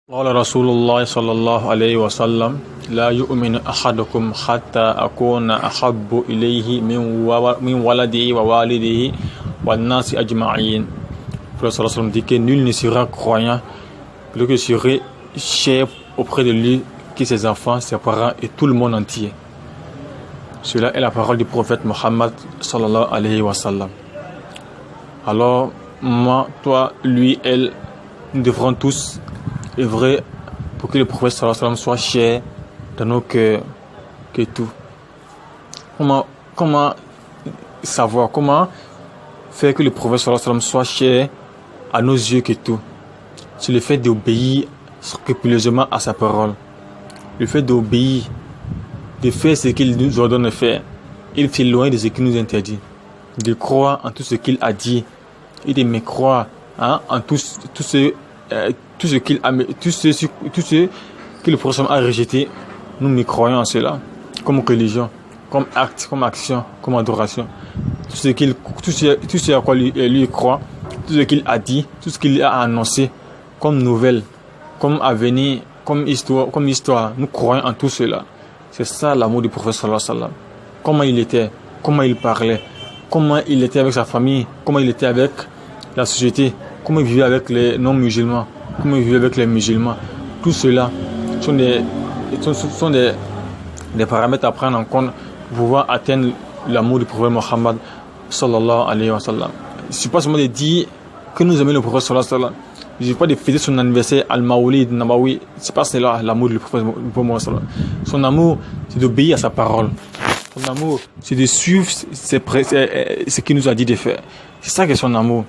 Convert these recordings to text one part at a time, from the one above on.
قال رسول الله صلى الله عليه وسلم لا يؤمن أحدكم حتى أكون أحب إليه من ولده ووالده والناس أجمعين. Le Prophète sallallahu alayhi wa sallam dit que nul ne sera croyant que je serai cher auprès de lui que ses enfants, ses parents et tout le monde entier. Cela est la parole du prophète Mohammed sallallahu alayhi wa sallam. Alors moi, toi, lui, elle, nous devrons tous œuvrer pour que le prophète sallallahu alayhi wa sallam soit cher dans nos cœurs que tout. Comment savoir, comment faire que le prophète sallallahu alayhi wa sallam soit cher à nos yeux que tout? C'est le fait d'obéir scrupuleusement à sa parole, le fait d'obéir, de faire ce qu'il nous ordonne de faire, et de s'éloigner de ce qu'il nous interdit, de croire en tout ce qu'il a dit et de me croire en tout ce que le prophète a rejeté. Nous me croyons en cela comme religion, comme acte, comme action, comme adoration. Tout ce à quoi lui croit, tout ce qu'il a dit, tout ce qu'il a annoncé comme nouvelle, comme avenir, comme histoire, nous croyons en tout cela. C'est ça l'amour du prophète sallallahu alayhi wa sallam. Comment il était, comment il parlait, comment il était avec sa famille, comment il était avec la société, comment il vivait avec les non-musulmans, comment il vivait avec les musulmans. Tout cela sont des paramètres à prendre en compte pour pouvoir atteindre l'amour du prophète Mohammed sallallahu alayhi wa sallam. Il ne suffit pas seulement de dire que nous aimons le prophète sallallahu alayhi wa sallam. Il ne suffit pas de fêter son anniversaire al-Mawlid Nabawi. C'est pas cela l'amour du prophète Mohammed sallallahu alayhi wa sallam. Son amour, c'est d'obéir à sa parole. Son amour, c'est de suivre ce qu'il nous a dit de faire. C'est ça que son amour.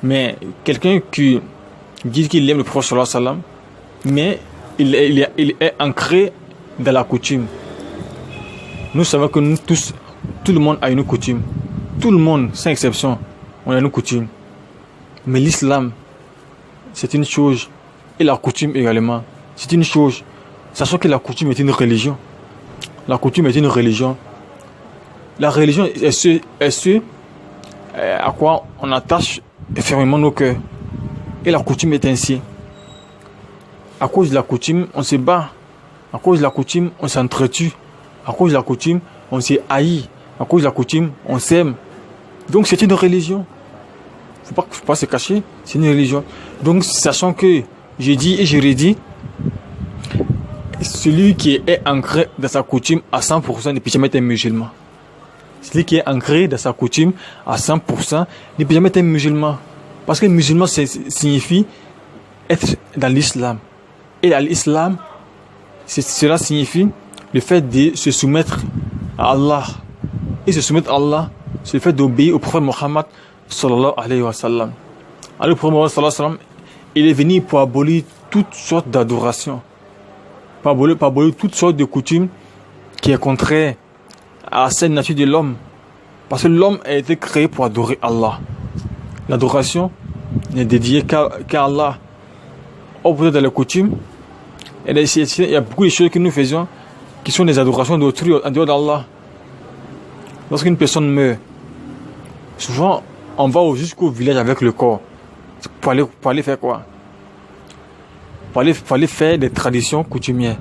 Mais quelqu'un qui dit qu'il aime le prophète sallallahu alayhi wa sallam, mais il est ancré dans la coutume. Nous savons que nous tous, tout le monde a une coutume. Tout le monde, sans exception, on a une coutume. Mais l'islam, c'est une chose, et la coutume également, c'est une chose. Sachant que la coutume est une religion. La coutume est une religion. La religion est ce à quoi on attache fermement nos cœurs. Et la coutume est ainsi. À cause de la coutume, on se bat. À cause de la coutume, on s'entretue. À cause de la coutume, on se haït. À cause de la coutume, on s'aime. Donc c'est une religion. Il ne faut pas se cacher, c'est une religion. Donc sachant que j'ai dit et je redis, celui qui est ancré dans sa coutume à 100% ne peut jamais être un musulman. Celui qui est ancré dans sa coutume à 100% ne peut jamais être un musulman. Parce que musulman signifie être dans l'islam. Et dans l'islam, cela signifie le fait de se soumettre à Allah. Et se soumettre à Allah, c'est le fait d'obéir au prophète Mohammed sallallahu alayhi wa sallam. Alors le prophète Mohammed sallallahu alayhi wa sallam, il est venu pour abolir toutes sortes d'adorations. Pour abolir toutes sortes de coutumes qui est contraire à cette nature de l'homme. Parce que l'homme a été créé pour adorer Allah. L'adoration n'est dédiée qu'à Allah. Au bout de la coutume, il y a beaucoup de choses que nous faisons qui sont des adorations d'autrui en dehors d'Allah. Lorsqu'une personne meurt, souvent on va jusqu'au village avec le corps. Pour aller faire quoi? Pour aller faire des traditions coutumières.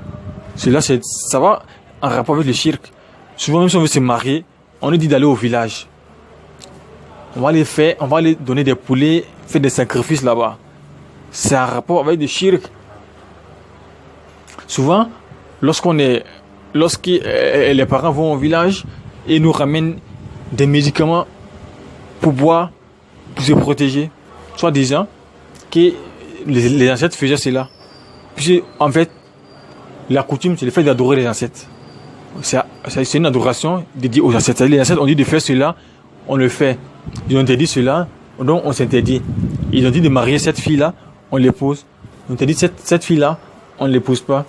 Cela, ça va en rapport avec le shirk. Souvent, même si on veut se marier, on nous dit d'aller au village. On va aller donner des poulets, faire des sacrifices là-bas. C'est un rapport avec le shirk. Souvent, lorsque les parents vont au village et nous ramènent des médicaments pour boire, pour se protéger, soit disant que les ancêtres faisaient cela. Puis en fait, la coutume, c'est le fait d'adorer les ancêtres. C'est une adoration dédiée aux ancêtres. Les ancêtres ont dit de faire cela, on le fait. Ils ont interdit cela, donc on s'interdit. Ils ont dit de marier cette fille-là, on l'épouse. Ils ont interdit cette fille-là, on ne l'épouse pas.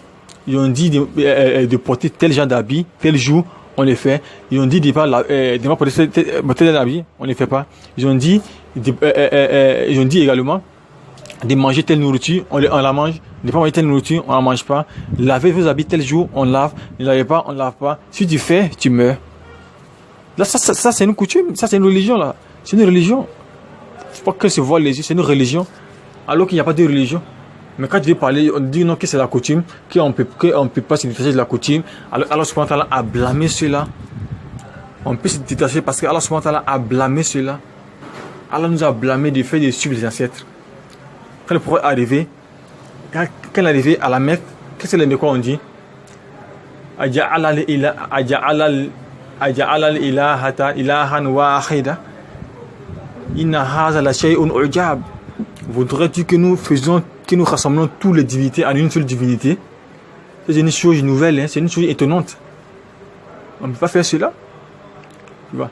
Ils ont dit de porter tel genre d'habit, tel jour, on les fait. Ils ont dit de ne pas porter tel habit, on ne les fait pas. Ils ont dit également de manger telle nourriture, on la mange. Ne pas manger telle nourriture, on ne la mange pas. Laver vos habits tel jour, on lave. Ne lavez pas, on ne lave pas. Si tu fais, tu meurs. Là, ça c'est une coutume, ça c'est une religion là. C'est une religion. Il ne faut pas que se voient les yeux, c'est une religion. Alors qu'il n'y a pas de religion. Mais quand tu veux parler, on dit non que c'est la coutume, qu'on ne peut pas se détacher de la coutume. Alors Allah subhanahu wa ta'ala a blâmé cela. On peut se détacher parce que Allah subhanahu wa ta'ala a blâmé cela. Allah nous a blâmé du fait de suivre les ancêtres. Quand le prophète est arrivé, quand il est arrivé à la Mecque, qu'est-ce que les Mecquois ont dit? Aja'ala al-ilahata ilahan wahida. Inna hadha la shay'un ujab. Voudrais-tu que nous rassemblons toutes les divinités en une seule divinité? C'est une chose nouvelle, hein? C'est une chose étonnante. On ne peut pas faire cela. Tu vois?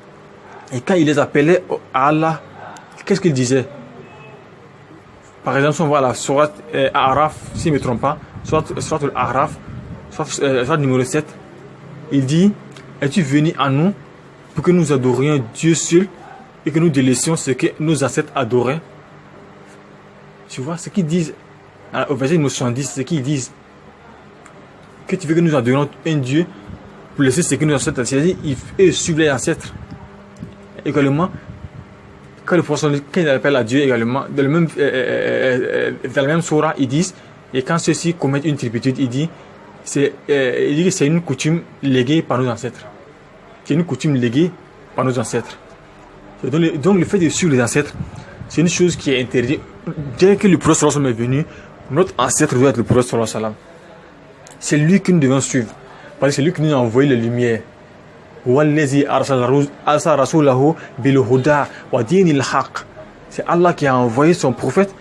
Et quand il les appelait à Allah, qu'est-ce qu'il disait? Par exemple, si on voit la sourate Araf, si je ne me trompe pas, sourate Araf, sourate numéro 7, il dit: es-tu venu à nous pour que nous adorions Dieu seul et que nous délaissions ce que nos ancêtres adoraient? Tu vois ce qu'ils disent au verset numéro 70, ce qu'ils disent, que tu veux que nous adorions un Dieu pour laisser ce que nos ancêtres, c'est-à-dire ils suivent les ancêtres. Également, quand le prophète, quand il appelle à Dieu également, dans la même sourate, ils disent, et quand ceux-ci commettent une turpitude, il dit que c'est une coutume léguée par nos ancêtres. C'est une coutume léguée par nos ancêtres. Donc le fait de suivre les ancêtres, c'est une chose qui est interdite. Dès que le prophète est venu, notre ancêtre doit être le prophète. C'est lui que nous devons suivre. Parce que c'est lui qui nous a envoyé la lumière. C'est Allah qui a envoyé son prophète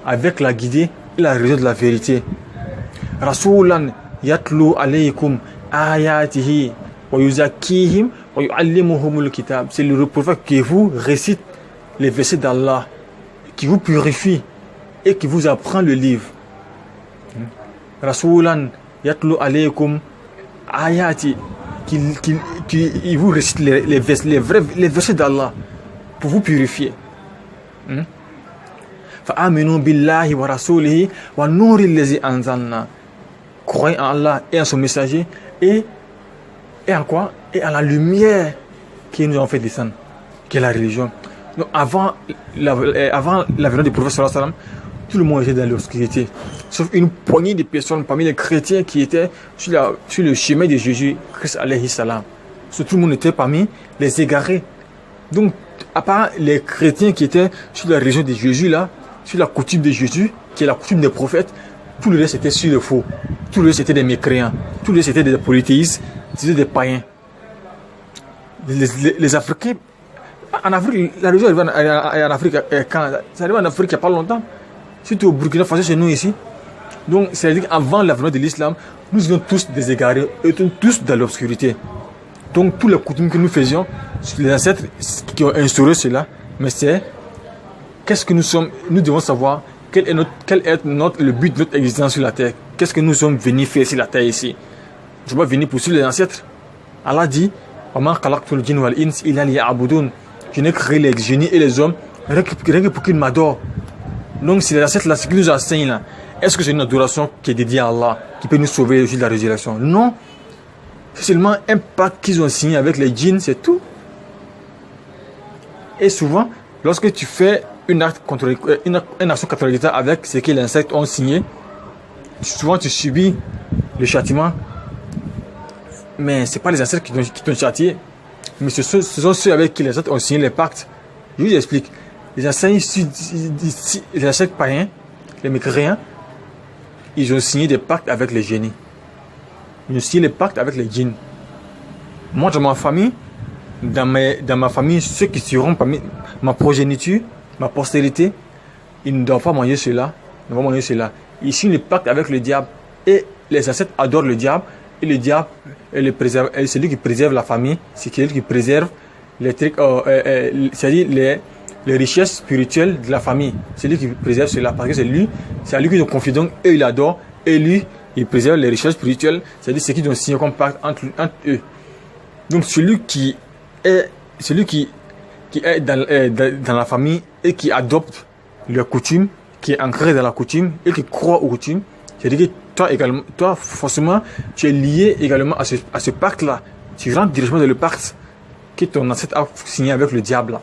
avec la guidée et la raison de la vérité. Rasulan yatlu alaykum ayatihi wa yuzakkihim wa yuallimuhumul kitab. C'est le prophète qui vous récite les versets d'Allah, qui vous purifie et qui vous apprend le livre. Rasulan yatlu alaykum ayati, qui vous récite les versets d'Allah pour vous purifier. Fa'aminu billahi wa rasulihi wa nuri allazi anzalna. Croyez en Allah et en son messager et en quoi? Et en la lumière qui nous a fait descendre, qui est la religion. Donc avant la venue du prophète sallallahu alayhi wa sallam, tout le monde était dans l'obscurité, sauf une poignée de personnes parmi les chrétiens qui étaient sur le chemin de Jésus Christ alayhi salam. Tout le monde était parmi les égarés. Donc, à part les chrétiens qui étaient sur la religion de Jésus là, sur la coutume de Jésus, qui est la coutume des prophètes, tout le reste était sur le faux. Tout le reste était des mécréants. Tout le reste était des polythéistes, c'était des païens. Les Africains, en Afrique, la religion arrive en Afrique quand? Ça arrive en Afrique il n'y a pas longtemps. Surtout au Burkina Faso, chez nous ici. Donc, c'est-à-dire qu'avant l'avènement de l'islam, nous étions tous des égarés, nous étions tous dans l'obscurité. Donc, tous les coutumes que nous faisions, les ancêtres qui ont instauré cela, mais c'est qu'est-ce que nous sommes, nous devons savoir quel est le but de notre existence sur la terre. Qu'est-ce que nous sommes venus faire sur la terre ici? Je ne vais pas venir poursuivre les ancêtres. Allah dit: je n'ai créé les génies et les hommes rien que pour qu'ils m'adorent. Donc, c'est les ancêtres là, ce qui nous enseignent là. Est-ce que c'est une adoration qui est dédiée à Allah, qui peut nous sauver de la résurrection? Non. C'est seulement un pacte qu'ils ont signé avec les djinns, c'est tout. Et souvent, lorsque tu fais une action contradictoire avec ce que les insectes ont signé, souvent tu subis le châtiment. Mais ce n'est pas les insectes qui t'ont châtié, mais ce sont ceux avec qui les insectes ont signé les pactes. Je vous explique. Les insectes païens, les mécréants, ils ont signé des pactes avec les génies. Ils ont signé des pactes avec les djinns. Moi, dans ma famille, ceux qui seront parmi ma progéniture, ma postérité, ils ne doivent pas manger cela. Ils ne doivent pas manger cela. Ils signent le pacte avec le diable. Et les ancêtres adorent le diable. Et le diable, c'est lui qui préserve la famille. C'est lui qui préserve les trucs, c'est-à-dire les richesses spirituelles de la famille. C'est lui qui préserve cela. Parce que c'est à lui qui nous confie. Donc, eux, ils adorent. Et lui, il préserve les richesses spirituelles. C'est-à-dire ce qu'ils ont signé comme pacte entre eux. Donc, celui qui est dans la famille et qui adopte les coutumes, qui est ancré dans la coutume et qui croit aux coutumes, c'est-à-dire que toi, forcément, tu es lié également à ce pacte-là. Tu rentres directement dans le pacte que ton ancêtre a signé avec le diable.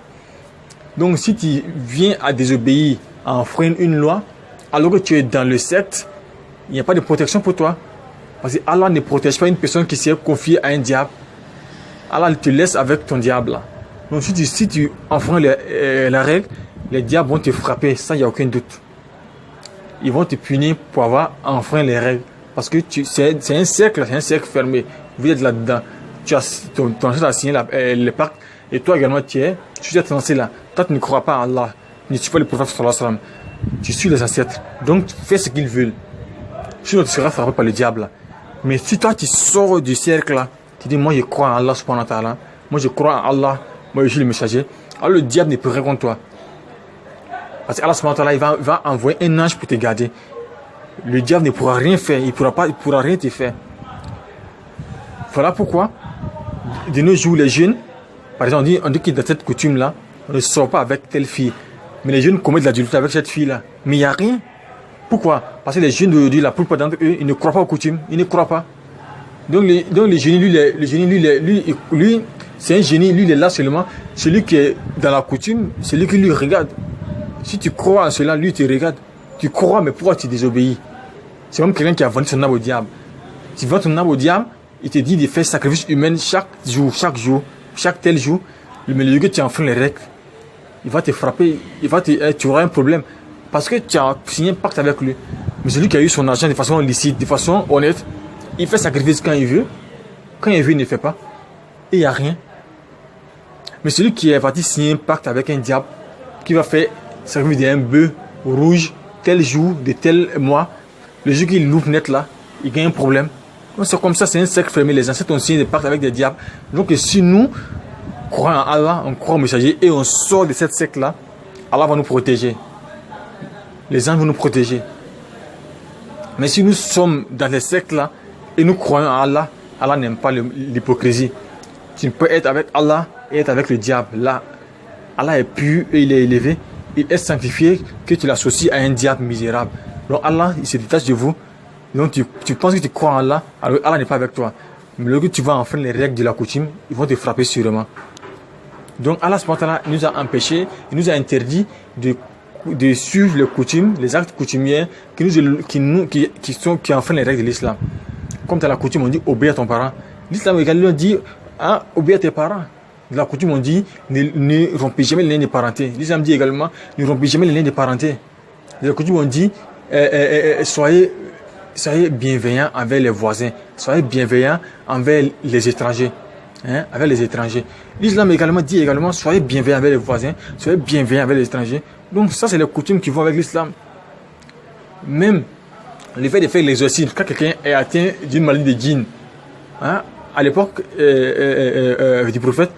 Donc, si tu viens à désobéir, à enfreindre une loi, Alors que tu es dans le secte, il n'y a pas de protection pour toi. Parce que Allah ne protège pas une personne qui s'est confiée à un diable. Allah te laisse avec ton diable là. Donc si tu enfreins la règle, les diables vont te frapper, ça il n'y a aucun doute. Ils vont te punir pour avoir enfreint les règles. Parce que c'est un cercle fermé. Vous êtes là-dedans. Tu as ton ancêtre a signé le pacte. Et toi également tu es lancé là. Toi tu ne crois pas à Allah. Ne suis pas le prophète sallallahu alayhi wa sallam. Tu suis les ancêtres. Donc fais ce qu'ils veulent. Sinon tu seras frappé par le diable là. Mais si toi tu sors du cercle là, tu dis moi je crois en Allah subhanahu wa ta'ala. Moi je crois en Allah. Moi je suis le messager. Alors le diable ne peut rien contre toi. Parce qu'Allah subhanahu wa ta'ala il va envoyer un ange pour te garder. Le diable ne pourra rien faire. Il pourra rien te faire. Voilà pourquoi de nos jours les jeunes, par exemple on dit que dans cette coutume là, on ne sort pas avec telle fille. Mais les jeunes commettent l'adultère avec cette fille là. Mais il n'y a rien. Pourquoi? Parce que les jeunes d'aujourd'hui, la plupart d'entre eux, ils ne croient pas aux coutumes. Ils ne croient pas. Donc le génie, lui, c'est un génie, lui, il est là seulement. Celui qui est dans la coutume, c'est lui qui lui regarde. Si tu crois en cela, lui, te regarde. Tu crois, mais pourquoi tu désobéis? C'est comme quelqu'un qui a vendu son âme au diable. Tu vends ton âme au diable, il te dit de faire sacrifice humain chaque tel jour. Mais le gars, tu enfreins les règles. Il va te frapper, tu auras un problème. Parce que tu as signé un pacte avec lui. Mais celui qui a eu son argent de façon licite, de façon honnête, il fait sacrifice quand il veut. Quand il veut, il ne fait pas. Et il n'y a rien. Mais celui qui est parti signer un pacte avec un diable, qui va faire sacrifice d'un bœuf rouge, tel jour, de tel mois, le jour qu'il loupe net là, il gagne un problème. C'est comme ça, c'est un cercle fermé. Les ancêtres ont signé des pactes avec des diables. Donc si nous croyons en Allah, on croit au messager et on sort de cette secte là, Allah va nous protéger. Les anges vont nous protéger. Mais si nous sommes dans les sectes là et nous croyons en Allah, Allah n'aime pas l'hypocrisie. Tu ne peux être avec Allah et être avec le diable. Là, Allah est pur et il est élevé. Il est sanctifié que tu l'associes à un diable misérable. Donc Allah, il se détache de vous. Donc tu penses que tu crois en Allah, alors Allah n'est pas avec toi. Mais lorsque tu vas enfreindre les règles de la coutume, ils vont te frapper sûrement. Donc Allah subhanahu wa ta'ala nous a empêchés, il nous a interdit de suivre les coutumes, les actes coutumiers qui enfreignent les règles de l'islam. Comme dans la coutume, on dit obéis à ton parent. L'islam également dit obéis à tes parents. Dans la coutume, on dit ne rompez jamais les liens de parenté. L'islam dit également ne rompez jamais les liens de parenté. Dans la coutume, on dit soyez bienveillants envers les voisins, soyez bienveillants envers les étrangers. Avec les étrangers. L'islam également dit soyez bienveillants avec les voisins, soyez bienveillants avec les étrangers. Donc ça c'est les coutumes qui vont avec l'islam. Même le fait de faire l'exorcisme quand quelqu'un est atteint d'une maladie de djinn, à l'époque du prophète,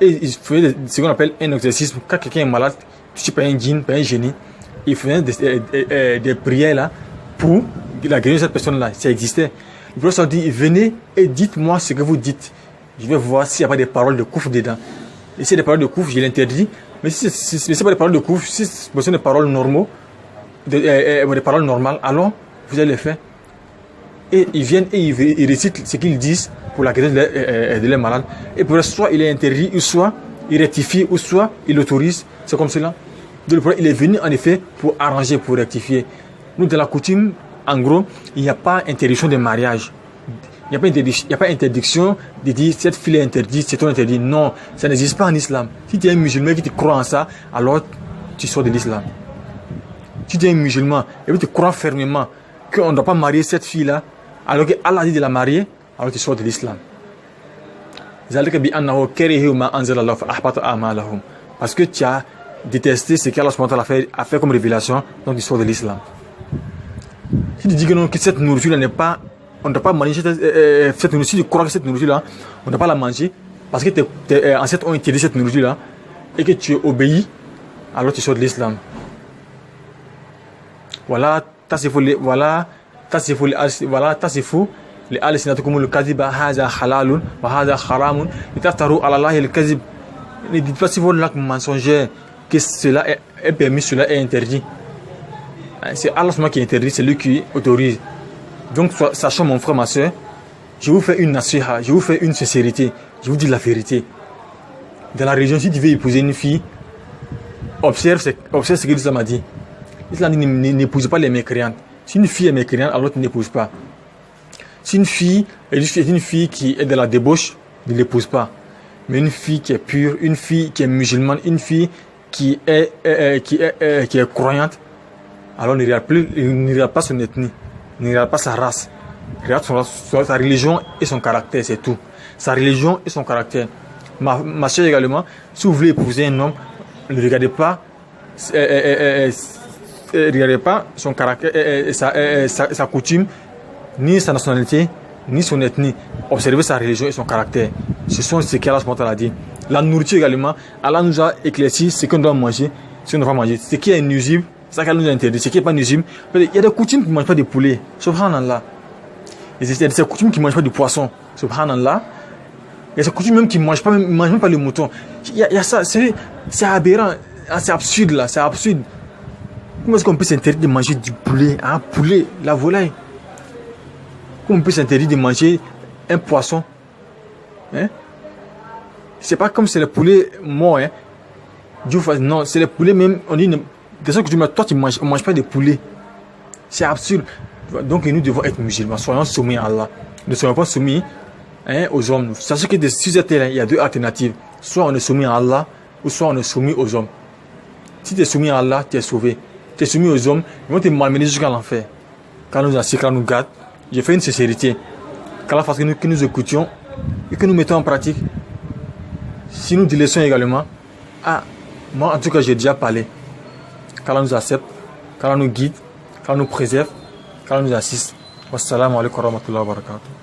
et il faisait ce qu'on appelle un exorcisme. Quand quelqu'un est malade, touché par un djinn, par un génie, il faisait des prières là pour la guérir de cette personne là. Ça existait. Le prophète dit venez et dites-moi ce que vous dites. Je vais voir s'il n'y a pas des paroles de coufre dedans. Et si il y a des paroles de coufre, je l'interdis. Mais si ce n'est pas des paroles de coufre, si ce sont des paroles normaux, des paroles normales, alors vous allez les faire. Et ils viennent et ils récitent ce qu'ils disent pour la guérison de leurs malades. Et pour soit il est interdit, ou soit il rectifie, ou soit il autorise. C'est comme cela. Donc il est venu en effet pour arranger, pour rectifier. Nous, dans la coutume, en gros, il n'y a pas interdiction de mariage. Il n'y a pas interdiction de dire cette fille est interdite, c'est toi interdit. Non, ça n'existe pas en islam. Si tu es un musulman qui te croit en ça, alors tu sors de l'islam. Si tu es un musulman et que tu crois fermement qu'on ne doit pas marier cette fille-là, alors que Allah dit de la marier, alors tu sors de l'islam. Parce que tu as détesté ce qu'Allah a fait comme révélation, donc tu sors de l'islam. Si tu dis que non, que cette nourriture n'est pas, on ne doit pas manger cette nourriture, si tu crois que cette nourriture-là, on ne doit pas la manger, parce que tes ancêtres ont interdit cette nourriture-là, et que tu obéis, alors tu sors de l'islam. Voilà, tasifu li al-sinatukum al-kadhiba hadha halalun wa hadha haramun litaftaru ala Allahi al-kadhib. Ne dites pas si vos langues mensongères que cela est permis, cela est interdit. C'est Allah qui interdit, c'est lui qui autorise. Donc, sachant mon frère, ma soeur, je vous fais une nasiha, je vous fais une sincérité, je vous dis la vérité. Dans la région, si tu veux épouser une fille, observe ce que l'islam a dit. L'islam dit n'épouse pas les mécréantes. Si une fille est mécréante, alors tu n'épouses pas. Si une fille est une fille qui est de la débauche, ne l'épouse pas. Mais une fille qui est pure, une fille qui est musulmane, une fille qui est croyante, alors ne regarde pas son ethnie, ne regarde pas sa race. Regarde sa religion et son caractère, c'est tout. Sa religion et son caractère. Ma chère également, si vous voulez épouser un homme, ne regardez pas son caractère, sa coutume, ni sa nationalité, ni son ethnie. Observez sa religion et son caractère. Ce sont ce qu'Allah a dit. La nourriture également, Allah nous a éclairci ce qu'on doit manger, ce qu'on ne doit pas manger. Ce qui est nuisible, c'est ça qu'Allah nous a interdit. Ce qui n'est pas nuisible, il y a des coutumes qui ne mangent pas de poulet. Subhanallah. Il y a des coutumes qui ne mangent pas de poisson. Subhanallah. Il y a des coutumes même qui ne mangent même pas le mouton. Il y a ça, c'est aberrant. C'est absurde là, c'est absurde. Comment est-ce qu'on peut s'interdire de manger du poulet, poulet, la volaille? Comment on peut s'interdire de manger un poisson? C'est pas comme c'est le poulet mort. Non, c'est le poulet même. On dit, toi tu ne manges pas de poulet. C'est absurde. Donc nous devons être musulmans. Soyons soumis à Allah. Ne soyons pas soumis aux hommes. Sachez que sur cette terre, il y a deux alternatives. Soit on est soumis à Allah, ou soit on est soumis aux hommes. Si tu es soumis à Allah, tu es sauvé. Tu es soumis aux hommes, ils vont te malmener jusqu'à l'enfer. Quand nous assiste, quand nous garde, j'ai fait une sincérité. Qu'Allah fasse que nous écoutions et que nous mettons en pratique. Si nous délaissons également, moi en tout cas j'ai déjà parlé. Qu'Allah nous accepte, qu'Allah nous guide, qu'Allah nous préserve, qu'Allah nous assiste. Wassalamu alaikum wa rahmatullahi wa barakatuh.